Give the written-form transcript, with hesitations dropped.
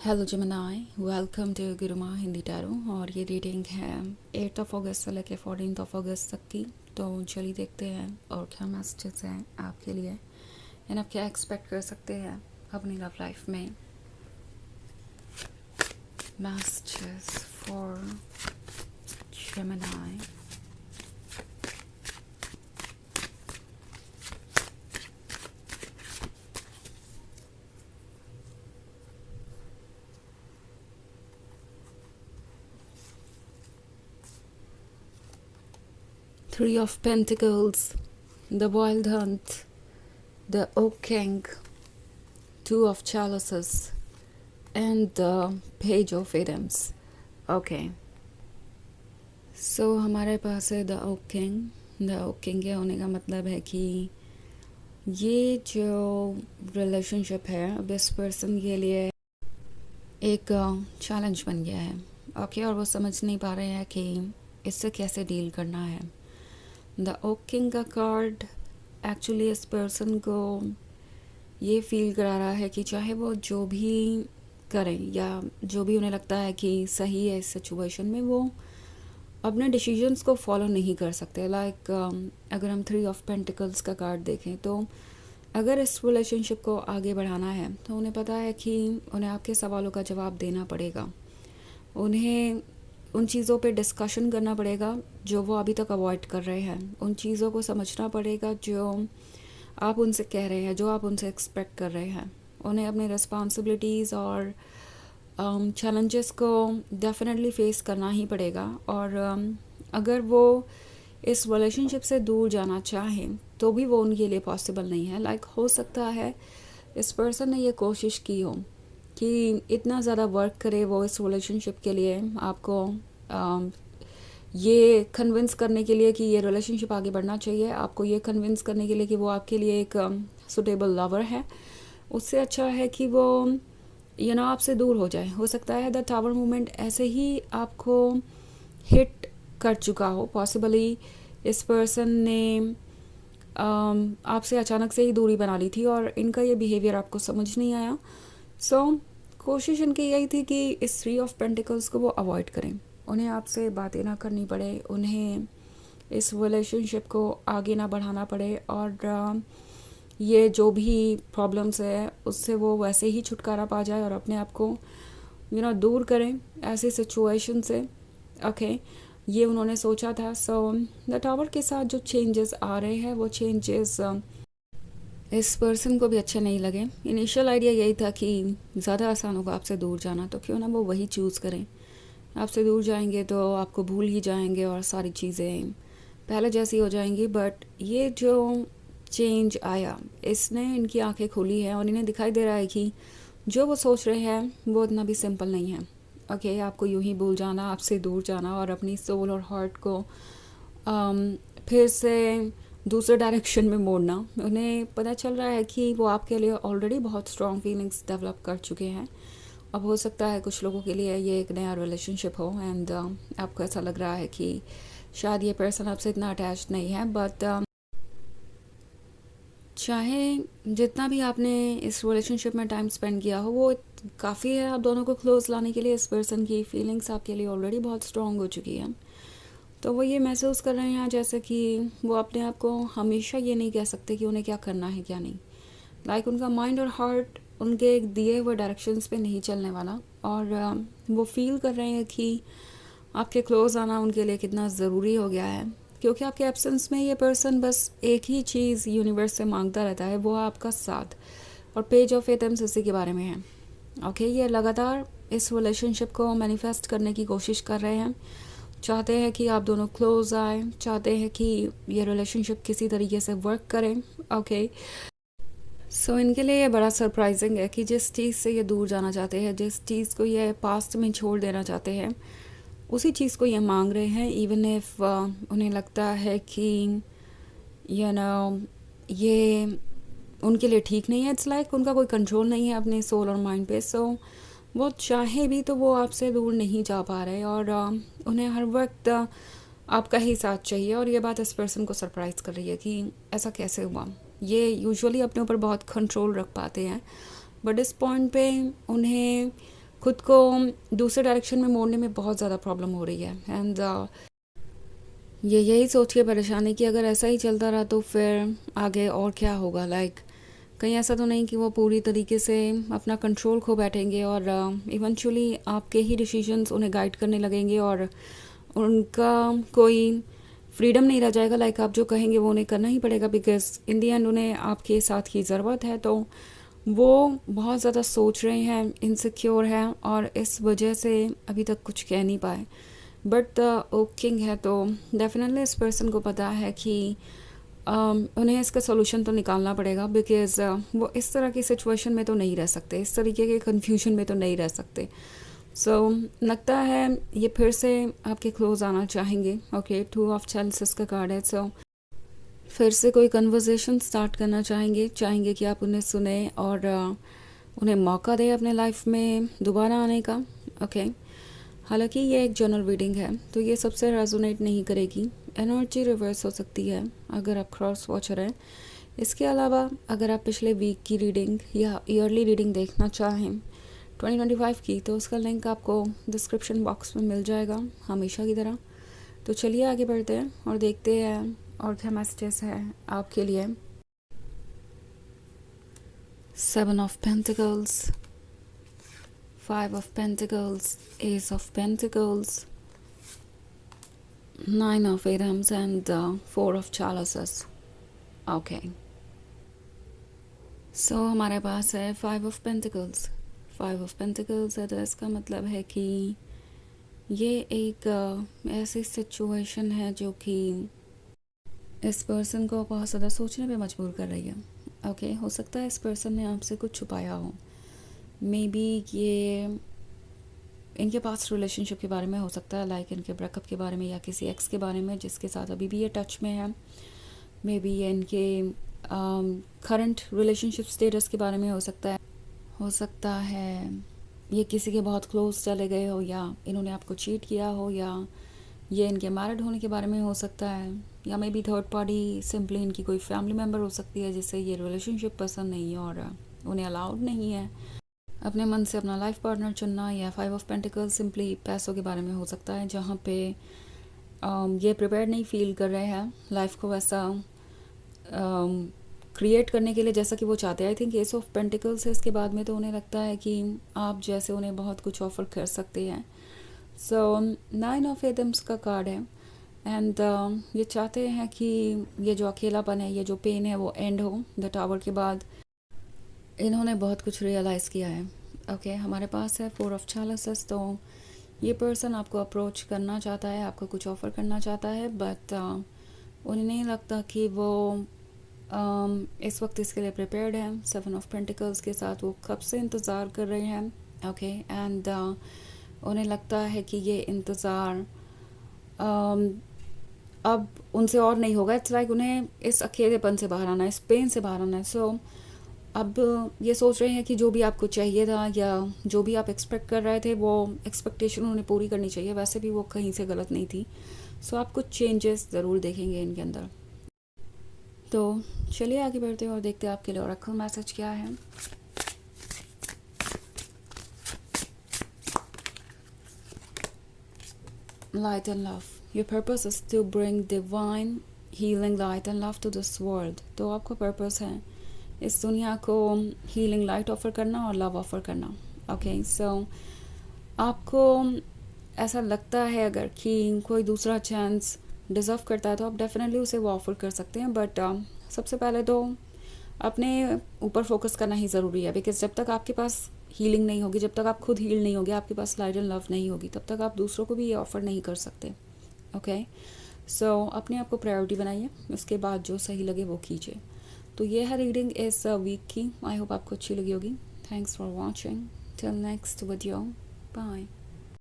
Hello जमनाई, welcome to Guruma Hindi tarot. और ये रीडिंग है 8 अगस्त से लेकर 14 अगस्त तक की। तो चलिए देखते हैं और क्या मैसेजेस हैं आपके लिए एंड आप क्या एक्सपेक्ट कर सकते हैं अपनी लव लाइफ में। Messages for जमनाई। 3 of Pentacles, the Wild Hunt, the Oak King, 2 of Chalices and the Page of Items. Okay, so हमारे पास है the oak king. The oak king के होने का मतलब है कि ये जो रिलेशनशिप है अब इस पर्सन के लिए एक चैलेंज बन गया है। ओके, और वो समझ नहीं पा रहे हैं कि इससे कैसे डील करना है। द ओक किंग का कार्ड एक्चुअली इस पर्सन को ये फील करा रहा है कि चाहे वो जो भी करें या जो भी उन्हें लगता है कि सही है इस सिचुएशन में, वो अपने डिसीजंस को फॉलो नहीं कर सकते। लाइक अगर हम 3 ऑफ पेंटिकल्स का कार्ड देखें तो अगर इस रिलेशनशिप को आगे बढ़ाना है तो उन्हें पता है कि उन्हें आपके सवालों का जवाब देना पड़ेगा। उन्हें उन चीज़ों पे डिस्कशन करना पड़ेगा जो वो अभी तक अवॉइड कर रहे हैं। उन चीज़ों को समझना पड़ेगा जो आप उनसे कह रहे हैं, जो आप उनसे एक्सपेक्ट कर रहे हैं। उन्हें अपने रिस्पॉन्सिबिलिटीज़ और चैलेंजेस को डेफिनेटली फेस करना ही पड़ेगा। और अगर वो इस रिलेशनशिप से दूर जाना चाहें तो भी वो उनके लिए पॉसिबल नहीं है। लाइक हो सकता है इस पर्सन ने ये कोशिश की हो कि इतना ज़्यादा वर्क करे वो इस रिलेशनशिप के लिए, आपको ये कन्विंस करने के लिए कि ये रिलेशनशिप आगे बढ़ना चाहिए, आपको ये कन्विंस करने के लिए कि वो आपके लिए एक सुटेबल लवर है। उससे अच्छा है कि वो आपसे दूर हो जाए। हो सकता है द टावर मूवमेंट ऐसे ही आपको हिट कर चुका हो। पॉसिबली इस पर्सन ने आपसे अचानक से ही दूरी बना ली थी और इनका ये बिहेवियर आपको समझ नहीं आया। सो कोशिश इनकी यही थी कि इस 3 ऑफ पेंटिकल्स को वो अवॉइड करें, उन्हें आपसे बातें ना करनी पड़े, उन्हें इस रिलेशनशिप को आगे ना बढ़ाना पड़े और ये जो भी प्रॉब्लम्स है उससे वो वैसे ही छुटकारा पा जाए और अपने आप को दूर करें ऐसी सिचुएशन से। ओके, ये उन्होंने सोचा था। सो द टावर के साथ जो चेंजेस आ रहे हैं वो चेंजेस इस पर्सन को भी अच्छे नहीं लगे। इनिशियल आइडिया यही था कि ज़्यादा आसान होगा आपसे दूर जाना, तो क्यों ना वो वही चूज़ करें। आपसे दूर जाएंगे तो आपको भूल ही जाएंगे और सारी चीज़ें पहले जैसी हो जाएंगी। बट ये जो चेंज आया इसने इनकी आंखें खोली है और इन्हें दिखाई दे रहा है कि जो वो सोच रहे हैं वो इतना भी सिंपल नहीं है। ओके, आपको यूं ही भूल जाना, आपसे दूर जाना और अपनी सोल और हार्ट को फिर से दूसरे डायरेक्शन में मोड़ना। उन्हें पता चल रहा है कि वो आपके लिए ऑलरेडी बहुत स्ट्रॉन्ग फीलिंग्स डेवलप कर चुके हैं। अब हो सकता है कुछ लोगों के लिए ये एक नया रिलेशनशिप हो एंड आपको ऐसा लग रहा है कि शायद ये पर्सन आपसे इतना अटैच्ड नहीं है। बट चाहे जितना भी आपने इस रिलेशनशिप में टाइम स्पेंड किया हो वो काफ़ी है आप दोनों को क्लोज लाने के लिए। इस पर्सन की फीलिंग्स आपके लिए ऑलरेडी बहुत स्ट्रॉन्ग हो चुकी है। तो वो ये महसूस कर रहे हैं जैसे कि वो अपने आप को हमेशा ये नहीं कह सकते कि उन्हें क्या करना है क्या नहीं। लाइक उनका माइंड और हार्ट उनके एक दिए हुए डायरेक्शंस पे नहीं चलने वाला। और वो फील कर रहे हैं कि आपके क्लोज आना उनके लिए कितना ज़रूरी हो गया है, क्योंकि आपके एब्सेंस में ये पर्सन बस एक ही चीज़ यूनिवर्स से मांगता रहता है, वो आपका साथ। और पेज ऑफ एटम्स इसी के बारे में है। ओके, ये लगातार इस रिलेशनशिप को मैनिफेस्ट करने की कोशिश कर रहे हैं, चाहते हैं कि आप दोनों क्लोज आए, चाहते हैं कि ये रिलेशनशिप किसी तरीके से वर्क करें। ओके, सो इनके लिए ये बड़ा सरप्राइजिंग है कि जिस चीज़ से ये दूर जाना चाहते हैं, जिस चीज़ को ये पास्ट में छोड़ देना चाहते हैं, उसी चीज़ को ये मांग रहे हैं। इवन इफ उन्हें लगता है कि ये उनके लिए ठीक नहीं है। इट्स लाइक उनका कोई कंट्रोल नहीं है अपने सोल और माइंड पे। सो वो चाहे भी तो वो आपसे दूर नहीं जा पा रहे और उन्हें हर वक्त आपका ही साथ चाहिए। और ये बात इस पर्सन को सरप्राइज़ कर रही है कि ऐसा कैसे हुआ। ये यूजुअली अपने ऊपर बहुत कंट्रोल रख पाते हैं, बट इस पॉइंट पे उन्हें खुद को दूसरे डायरेक्शन में मोड़ने में बहुत ज़्यादा प्रॉब्लम हो रही है। एंड ये यही सोच के परेशानी कि अगर ऐसा ही चलता रहा तो फिर आगे और क्या होगा। लाइक कहीं ऐसा तो नहीं कि वो पूरी तरीके से अपना कंट्रोल खो बैठेंगे और इवेंचुअली आपके ही डिसीजंस उन्हें गाइड करने लगेंगे और उनका कोई फ्रीडम नहीं रह जाएगा। लाइक आप जो कहेंगे वो उन्हें करना ही पड़ेगा, बिकॉज इन दी एंड उन्हें आपके साथ की ज़रूरत है। तो वो बहुत ज़्यादा सोच रहे हैं, इनसिक्योर हैं और इस वजह से अभी तक कुछ कह नहीं पाए। बट द ओक किंग है तो डेफिनेटली इस पर्सन को पता है कि उन्हें इसका सोल्यूशन तो निकालना पड़ेगा, बिकॉज वो इस तरह की सिचुएशन में तो नहीं रह सकते, इस तरीके के कन्फ्यूजन में तो नहीं रह सकते। सो लगता है ये फिर से आपके क्लोज आना चाहेंगे। ओके, 2 ऑफ चैलेंजेस का कार्ड है। सो फिर से कोई कन्वर्सेशन स्टार्ट करना चाहेंगे कि आप उन्हें सुने और उन्हें मौका दें अपने लाइफ में दोबारा आने का। ओके, हालांकि ये एक जनरल रीडिंग है तो ये सबसे रेजोनेट नहीं करेगी, एनर्जी रिवर्स हो सकती है अगर आप क्रॉस वॉचर हैं। इसके अलावा अगर आप पिछले वीक की रीडिंग या ईयरली रीडिंग देखना चाहें 2025 की, तो उसका लिंक आपको डिस्क्रिप्शन बॉक्स में मिल जाएगा हमेशा की तरह। तो चलिए आगे बढ़ते हैं और देखते हैं और क्या मैसेजेस है आपके लिए। 7 of pentacles, 5 of Pentacles, Ace of Pentacles, 9 of Wands and 4 of Chalices. Okay. So हमारे पास है 5 of Pentacles. 5 of Pentacles है तो इसका मतलब है कि ये एक ऐसी सिचुएशन है जो कि इस पर्सन को बहुत ज़्यादा सोचने पे मजबूर कर रही है। ओके, हो सकता है इस पर्सन ने आपसे कुछ छुपाया हो। मे बी ये इनके पास रिलेशनशिप के बारे में हो सकता है, लाइक इनके ब्रेकअप के बारे में या किसी एक्स के बारे में जिसके साथ अभी भी ये टच में है। मे बी ये इनके करंट रिलेशनशिप स्टेटस के बारे में हो सकता है ये किसी के बहुत क्लोज चले गए हो या इन्होंने आपको चीट किया हो, या ये इनके मैरिड होने के बारे में हो सकता है, या may be third party simply इनकी कोई फैमिली मेम्बर हो सकती है जिससे ये रिलेशनशिप पसंद नहीं है और उन्हें अलाउड नहीं है अपने मन से अपना लाइफ पार्टनर चुनना। या 5 ऑफ पेंटिकल्स सिंपली पैसों के बारे में हो सकता है जहाँ पे ये प्रिपेयर्ड नहीं फील कर रहे हैं लाइफ को वैसा क्रिएट करने के लिए जैसा कि वो चाहते हैं। I think S of pentacles है इसके बाद में, तो उन्हें लगता है कि आप जैसे उन्हें बहुत कुछ ऑफर कर सकते हैं। सो 9 ऑफ एडम्स का कार्ड है एंड ये चाहते हैं कि ये जो अकेलापन है, ये जो पेन है वो एंड हो। द टावर के बाद इन्होंने बहुत कुछ रियलाइज़ किया है। ओके, हमारे पास है 4 ऑफ चैलेंजेस। तो ये पर्सन आपको अप्रोच करना चाहता है, आपको कुछ ऑफ़र करना चाहता है, बट उन्हें नहीं लगता कि वो इस वक्त इसके लिए प्रिपेयर्ड है। 7 ऑफ पेंटिकल्स के साथ वो कब से इंतज़ार कर रहे हैं। ओके, एंड उन्हें लगता है कि ये इंतज़ार अब उनसे और नहीं होगा। इट्स लाइक उन्हें इस अकेलेपन से बाहर आना है, इस पेन से बाहर आना है। सो अब ये सोच रहे हैं कि जो भी आपको चाहिए था या जो भी आप एक्सपेक्ट कर रहे थे वो एक्सपेक्टेशन उन्हें पूरी करनी चाहिए, वैसे भी वो कहीं से गलत नहीं थी। सो आप कुछ चेंजेस ज़रूर देखेंगे इनके अंदर। तो चलिए आगे बढ़ते हैं और देखते हैं आपके लिए ओरेकल मैसेज क्या है। Light and love. Your purpose is to bring divine healing light and love to this world. तो आपका पर्पस है इस दुनिया को हीलिंग लाइट ऑफ़र करना और लव ऑफ़र करना। ओके, सो आपको ऐसा लगता है अगर कि कोई दूसरा चांस डिज़र्व करता है तो आप डेफिनेटली उसे वो ऑफ़र कर सकते हैं। बट सबसे पहले तो अपने ऊपर फोकस करना ही ज़रूरी है, बिकॉज जब तक आपके पास हीलिंग नहीं होगी, जब तक आप खुद हील नहीं होगे, आपके पास लाइट एंड लव नहीं होगी, तब तक आप दूसरों को भी ये ऑफ़र नहीं कर सकते। ओके, सो अपने आप को प्रायोरिटी बनाइए, उसके बाद जो सही लगे वो कीजिए। तो ये है रीडिंग इस वीक की। आई होप आपको अच्छी लगी होगी। Thanks for watching. Till next video, bye.